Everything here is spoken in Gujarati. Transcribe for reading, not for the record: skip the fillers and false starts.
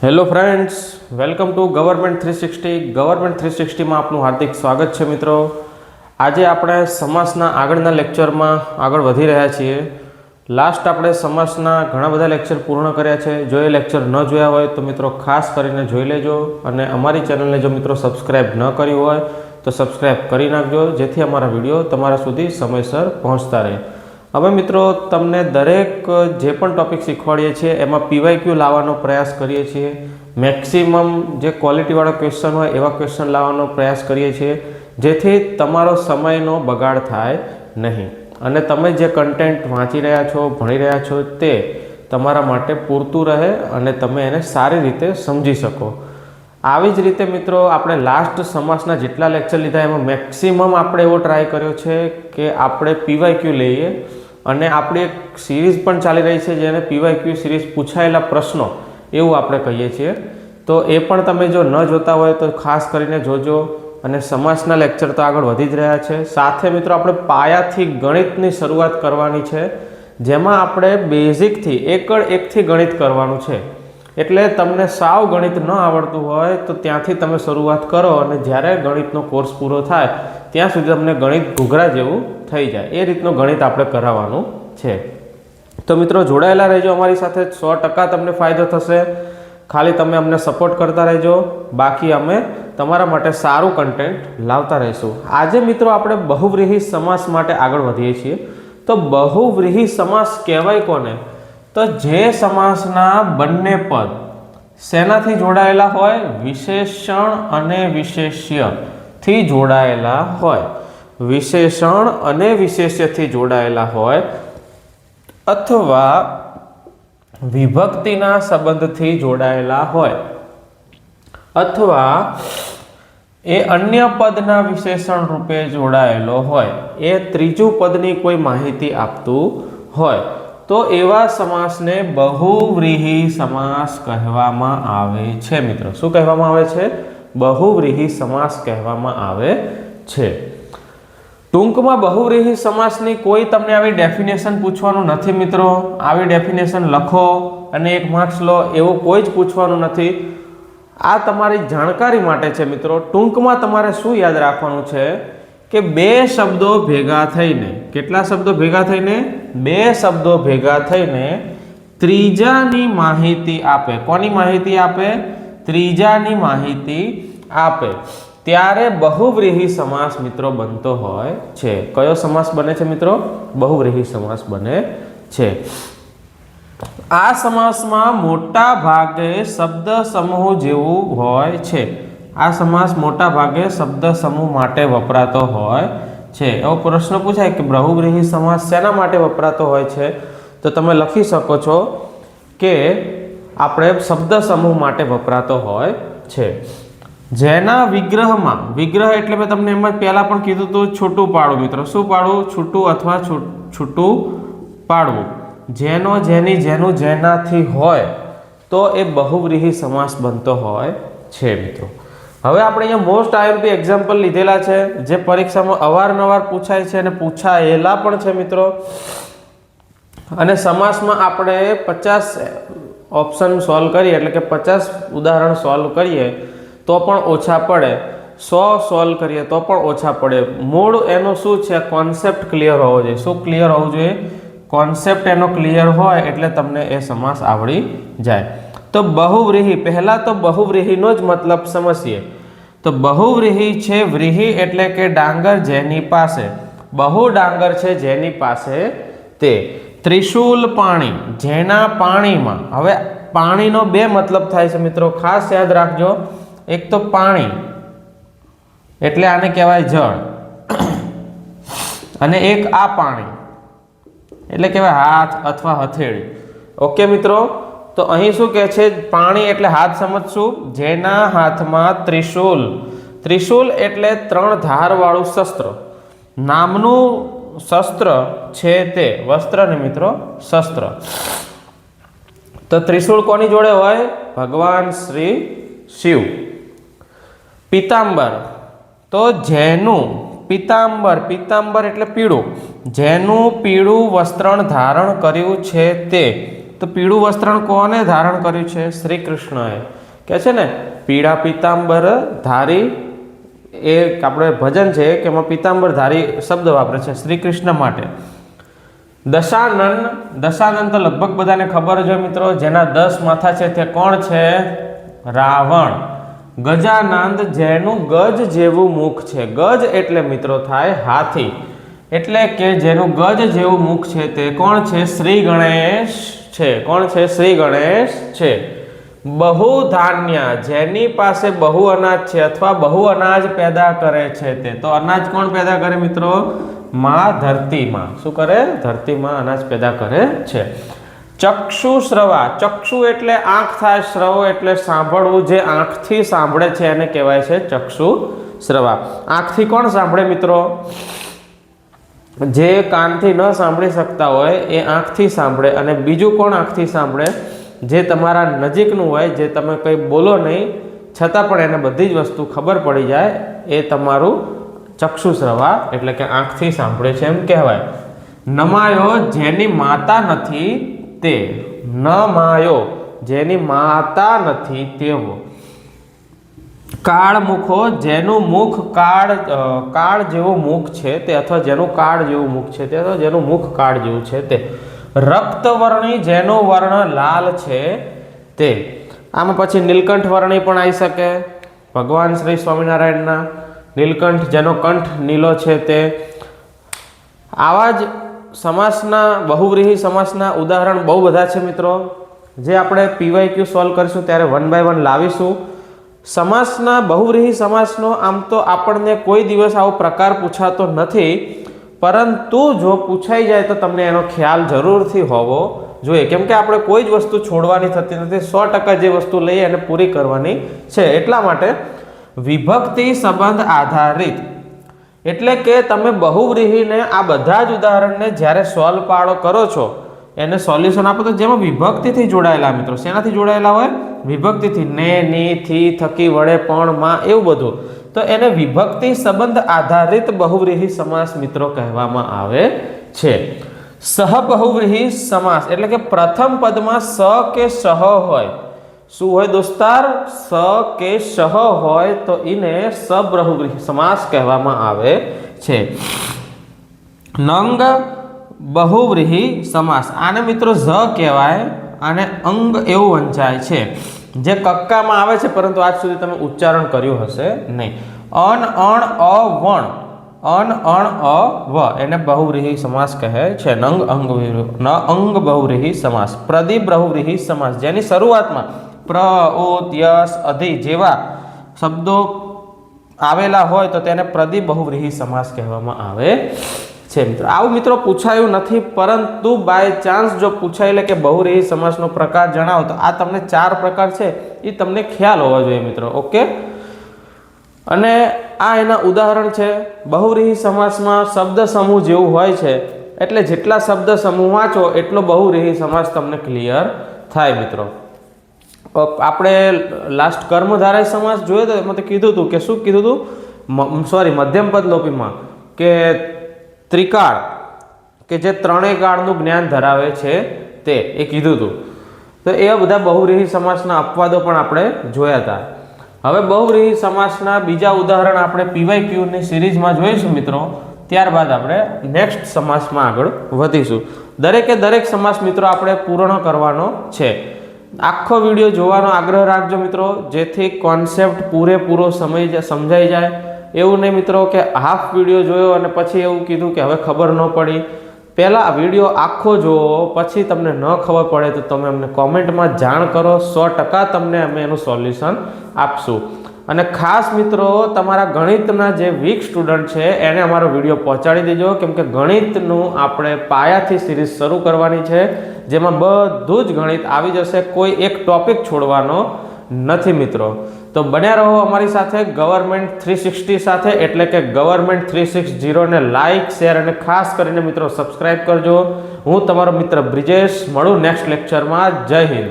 Hello friends, welcome to government 360. Government 360માં આપનું હાર્દિક સ્વાગત છે મિત્રો. આજે આપણે સમાસના આગળના લેક્ચરમાં આગળ વધી રહ્યા છીએ. લાસ્ટ આપણે સમાસના ઘણા બધા લેક્ચર પૂર્ણ કર્યા છે. જો એ લેક્ચર ન જોયા હોય તો મિત્રો ખાસ કરીને જોઈ લેજો, અને અમારી ચેનલને જો મિત્રો સબસ્ક્રાઈબ ન કરી હોય તો સબસ્ક્રાઈબ કરી નાખજો, જેથી અમારા વિડીયો તમારા સુધી સમયસર પહોંચતા રહે. હવે મિત્રો તમને દરેક જે પણ ટૉપિક શીખવાડીએ છીએ એમાં PYQ લાવવાનો પ્રયાસ કરીએ છીએ. મેક્સિમમ જે ક્વોલિટીવાળા ક્વેશ્ચન હોય એવા ક્વેશ્ચન લાવવાનો પ્રયાસ કરીએ છીએ, જેથી તમારો સમયનો બગાડ થાય નહીં અને તમે જે કન્ટેન્ટ વાંચી રહ્યા છો, ભણી રહ્યા છો તે તમારા માટે પૂરતું રહે અને તમે એને સારી રીતે સમજી શકો. આવી જ રીતે મિત્રો આપણે લાસ્ટ સમાસના જેટલા લેક્ચર લીધા એમાં મેક્સિમમ આપણે એવો ટ્રાય કર્યો છે કે આપણે PYQ લઈએ, અને આપણી એક સિરીઝ પણ ચાલી રહી છે જેને PYQ સિરીઝ પૂછાયેલા પ્રશ્નો એવું આપણે કહીએ છીએ. તો એ પણ તમે જો ન જોતા હોય તો ખાસ કરીને જોજો. અને સમાસના લેક્ચર તો આગળ વધી જ રહ્યા છે. સાથે મિત્રો આપણે પાયાથી ગણિતની શરૂઆત કરવાની છે, જેમાં આપણે બેઝિકથી એકથી ગણિત કરવાનું છે. એટલે તમને સાવ ગણિત ન આવડતું હોય તો ત્યાંથી તમે શરૂઆત કરો, અને જ્યારે ગણિતનો કોર્સ પૂરો થાય ત્યાં સુધી તમને ગણિત ઘૂઘરા જેવું થઈ જાય એ રીતનું ગણિત આપણે કરાવવાનું છે. તો મિત્રો જોડાયેલા રહેજો અમારી સાથે, 100% તમને ફાયદો થશે. ખાલી તમે અમને સપોર્ટ કરતા રહેજો, બાકી અમે તમારા માટે સારું કન્ટેન્ટ લાવતા રહીશું. આજે મિત્રો આપણે બહુવ્રીહી સમાસ માટે આગળ વધીએ છીએ. તો બહુવ્રીહી સમાસ કહેવાય કોને? તો જે સમાસના બંને પદ શેનાથી જોડાયેલા હોય? વિશેષણ અને વિશેષ્યથી જોડાયેલા હોય. વિશેષણ અને વિશેષ્યથી જોડાયેલા હોય, અથવા વિભક્તિના સંબંધથી જોડાયેલા હોય, અથવા એ અન્ય પદના વિશેષણ રૂપે જોડાયેલો હોય, એ ત્રીજું પદની કોઈ માહિતી આપતું હોય, તો એવા સમાસને બહુવ્રીહી સમાસ કહેવામાં આવે છે. મિત્રો શું કહેવામાં આવે છે? બહુવ્રીહી સમાસ કહેવામાં આવે છે. ટૂંકમાં બહુવ્રીહી સમાસની કોઈ તમને આવી ડેફિનેશન પૂછવાનું નથી મિત્રો. આવી ડેફિનેશન લખો અને 1 માર્ક્સ લો એવું કોઈ જ પૂછવાનું નથી. આ તમારી જાણકારી માટે છે મિત્રો. ટૂંકમાં તમારે શું યાદ રાખવાનું છે કે બે શબ્દો ભેગા થઈને, કેટલા શબ્દો ભેગા થઈને? બે શબ્દો ભેગા થઈને ત્રીજાની માહિતી આપે. કોની માહિતી આપે? ત્રીજાની માહિતી આપે, ત્યારે બહુવ્રીહી સમાસ મિત્રો બનતો હોય છે. કયો સમાસ બને છે મિત્રો? બહુવ્રીહી સમાસ બને છે. આ સમાસમાં મોટા ભાગે શબ્દ સમૂહ જેવું હોય છે. આ સમાસ મોટા ભાગે શબ્દ સમૂહ માટે વપરાતો હોય છે. એવો પ્રશ્ન પૂછાય કે બહુવ્રીહી સમાસ શેના માટે વપરાતો હોય છે? તો તમે લખી શકો છો કે આપણે શબ્દ સમૂહ માટે વપરાતો હોય છે. જેના વિગ્રહમાં, વિગ્રહ એટલે મેં તમને એમ જ પહેલાં પણ કીધું હતું, છૂટું પાડવું મિત્રો. શું પાડવું? છૂટું અથવા છૂટું પાડવું. જેનો, જેની, જેનું, જેનાથી હોય તો એ બહુવ્રીહી સમાસ બનતો હોય છે મિત્રો. હવે આપણે અહીંયા મોસ્ટ IMP એક્ઝામ્પલ લીધેલા છે, જે પરીક્ષામાં અવારનવાર પૂછાય છે અને પૂછાયેલા પણ છે મિત્રો. અને સમાસમાં આપણે 50 ઓપ્શન સોલ્વ કરીએ, એટલે કે 50 ઉદાહરણ સોલ્વ કરીએ તો પણ ઓછા પડે, 100 સોલ્વ કરીએ તો પણ ઓછા પડે. મૂળ એનું શું છે? કોન્સેપ્ટ ક્લિયર હોવો જોઈએ. શું ક્લિયર હોવું જોઈએ? કોન્સેપ્ટ એનો ક્લિયર હોય એટલે તમને એ સમાસ આવડી જાય. તો બહુવ્રીહી, પહેલા તો બહુવ્રીહીનો જ મતલબ સમજીએ. તો બહુવ્રીહી છે વ્રીહી એટલે કે ડાંગર જેની પાસે, બહુ ડાંગર છે જેની પાસે તે. ત્રિશુલ પાણી, જેના પાણીમાં. હવે પાણીનો બે મતલબ થાય છે મિત્રો, ખાસ યાદ રાખજો. એક તો પાણી એટલે આને કહેવાય જળ, અને એક આ પાણી એટલે કહેવાય હાથ અથવા હથેળી. ઓકે મિત્રો, તો અહીં શું કહે છે? પાણી એટલે હાથ સમજશું. જેના હાથમાં ત્રિશુલ, ત્રિશુલ એટલે 3 ધારવાળું શસ્ત્ર નામનું શસ્ત્ર છે તે. વસ્ત્ર ને મિત્રો, શસ્ત્ર. તો ત્રિશુલ કોની જોડે હોય? ભગવાન શ્રી શિવ. પિતાંબર, તો જેનું, પિતાંબર, પિતાંબર એટલે પીળું, જેનું પીળું વસ્ત્ર ધારણ કર્યું છે તે. તો પીળું વસ્ત્રણ કોને ધારણ કર્યું છે? શ્રી કૃષ્ણએ. કે છે ને પીળા પીતાંબર ધારી, એ આપણે ભજન છે કે એમાં પીતાંબર ધારી શબ્દ વાપરે છે શ્રી કૃષ્ણ માટે. દશાનન તો લગભગ બધાને ખબર જ હોય મિત્રો, જેના 10 માથા છે તે કોણ છે? રાવણ. ગજાનંદ, જેનું ગજ જેવું મુખ છે. ગજ એટલે મિત્રો થાય હાથી, એટલે કે જેનું ગજ જેવું મુખ છે તે કોણ છે? શ્રી ગણેશ છે. કોણ છે? શ્રી ગણેશ છે. બહુ ધાન્ય, જેની પાસે બહુ અનાજ છે અથવા બહુ અનાજ પેદા કરે છે તે. તો અનાજ કોણ પેદા કરે મિત્રો? માં ધરતીમાં. શું કરે? ધરતીમાં અનાજ પેદા કરે છે. ચક્ષુ શ્રવા, ચક્ષુ એટલે આંખ થાય, શ્રવો એટલે સાંભળવું, જે આંખથી સાંભળે છે એને કહેવાય છે ચક્ષુ શ્રવા. આંખથી કોણ સાંભળે મિત્રો? જે કાનથી ન સાંભળી શકતા હોય એ આંખથી સાંભળે. અને બીજું કોણ આંખથી સાંભળે? જે તમારા નજીકનું હોય, જે તમે કંઈ બોલો નહીં છતાં પણ એને બધી જ વસ્તુ ખબર પડી જાય, એ તમારું ચક્ષુ શ્રવા એટલે કે આંખથી સાંભળે છે એમ કહેવાય. નમાયો, જેની માતા નથી તે. નમાયો, જેની માતા નથી તેવો. કાળ મુખો, જેનું મુખ કાળ જેવું મુખ છે તે, અથવા જેનું કાળ જેવું મુખ છે તે, અથવા જેનું મુખ કાળ જેવું છે તે. રક્તવર્ણી, જેનો વર્ણ લાલ છે તે. આમાં પછી નીલકંઠ વર્ણી પણ આવી શકે. ભગવાન શ્રી સ્વામિનારાયણના નીલકંઠ, જેનો કંઠ નીલો છે તે. આવા જ સમાસના, બહુવ્રીહી સમાસના ઉદાહરણ બહુ બધા છે મિત્રો, જે આપણે PYQ સોલ્વ કરીશું ત્યારે 1 by 1 લાવીશું. સમાસના, બહુવ્રીહી સમાસનો આમ તો આપણને કોઈ દિવસ આવો પ્રકાર પૂછાતો નથી, પરંતુ જો પૂછાઈ જાય તો તમને એનો ખ્યાલ જરૂરથી હોવો જોઈએ, કેમ કે આપણે કોઈ જ વસ્તુ છોડવાની થતી નથી. 100% જે વસ્તુ લઈએ એને પૂરી કરવાની છે. એટલા માટે વિભક્તિ સંબંધ આધારિત, એટલે કે તમે બહુવ્રીહીને આ બધા જ ઉદાહરણને જ્યારે સોલ્વ કરો છો, એને સોલ્યુશન આપો તો જેમાં વિભક્તિથી જોડાયેલા મિત્રો, શેનાથી જોડાયેલા હોય? વિભક્તિથી. ને, ની, થી, થકી, વડે, પણ, માં, એવું બધું. તો એને વિભક્તિ સંબંધ આધારિત બહુવ્રીહી સમાસ મિત્રો કહેવામાં આવે છે. સહબહુવ્રીહી સમાસ એટલે કે પ્રથમ પદમાં સ કે સહ હોય. શું હોય દોસ્તાર? સ કે સહ હોય તો એને સબહુવ્રીહી સમાસ કહેવામાં આવે છે. નંગ બહુવ્રીહી સમાસ, આને મિત્રો ઝ કહેવાય, આને અંગ એવું વંચાય છે, જે કક્કામાં આવે છે પરંતુ આજ સુધી તમે ઉચ્ચારણ કર્યું હશે નહીં. અણ, અણ, અ, વણ, અન, અણ, અ, વ, એને બહુવ્રીહી સમાસ કહે છે. નંગ અંગ બહુવ્રીહી સમાસ. પ્રદીપ બહુવ્રીહી સમાસ, જેની શરૂઆતમાં પ્ર, ઉત, યસ, અધિ જેવા શબ્દો આવેલા હોય તો તેને પ્રદીપ બહુવ્રીહી સમાસ કહેવામાં આવે છે મિત્રો. આવું મિત્રો પૂછાયું નથી, પરંતુ બાય ચાન્સ જો પૂછાયેલે કે બહુવ્રીહી સમાસનો પ્રકાર જણાવો તો આ તમને 4 પ્રકાર છે એ તમને ખ્યાલ હોવો જોઈએ મિત્રો. ઓકે, અને આ એના ઉદાહરણ છે. બહુવ્રીહી સમાસમાં શબ્દ સમૂહ જેવું હોય છે, એટલે જેટલા શબ્દ સમૂહ વાંચો એટલો બહુવ્રીહી સમાસ તમને ક્લિયર થાય મિત્રો. આપણે લાસ્ટ કર્મધારય સમાસ જોયો તો એમાં તો કીધું હતું કે શું કીધું હતું? મધ્યમ પદ લોપીમાં કે ત્રિકાળ, કે જે ત્રણેય કાળનું જ્ઞાન ધરાવે છે તે, એ કીધું હતું. તો એવા બધા બહુવ્રીહી સમાસના અપવાદો પણ આપણે જોયા હતા. હવે બહુવ્રીહી સમાસના બીજા ઉદાહરણ આપણે PYQની સિરીઝમાં જોઈશું મિત્રો. ત્યારબાદ આપણે નેક્સ્ટ સમાસમાં આગળ વધીશું. દરેક સમાસ મિત્રો આપણે પૂર્ણ કરવાનો છે. આખો વિડીયો જોવાનો આગ્રહ રાખજો મિત્રો, જેથી કોન્સેપ્ટ પૂરેપૂરો સમજાઈ જાય. એવું નહીં મિત્રો કે હાફ વિડીયો જોયો અને પછી એવું કીધું કે હવે ખબર ન પડી. પહેલાં વિડીયો આખો જોવો, પછી તમને ન ખબર પડે તો તમે અમને કોમેન્ટમાં જાણ કરો. 100% તમને અમે એનું સોલ્યુશન આપશું. અને ખાસ મિત્રો તમારા ગણિતના જે વીક સ્ટુડન્ટ છે એને અમારો વિડીયો પહોંચાડી દેજો, કેમ કે ગણિતનું આપણે પાયાથી સિરીઝ શરૂ કરવાની છે, જેમાં બધું જ ગણિત આવી જશે. કોઈ એક ટોપિક છોડવાનો નથી મિત્રો. તો બન્યા રહો અમારી સાથે ગવર્મેન્ટ 360 સાથે, એટલે કે ગવર્મેન્ટ 360 ને લાઇક, શેર અને ખાસ કરીને મિત્રો સબસ્ક્રાઇબ કરજો. હું તમારો મિત્ર બ્રિજેશ, મળું નેક્સ્ટ લેક્ચરમાં. જય હિન્દ.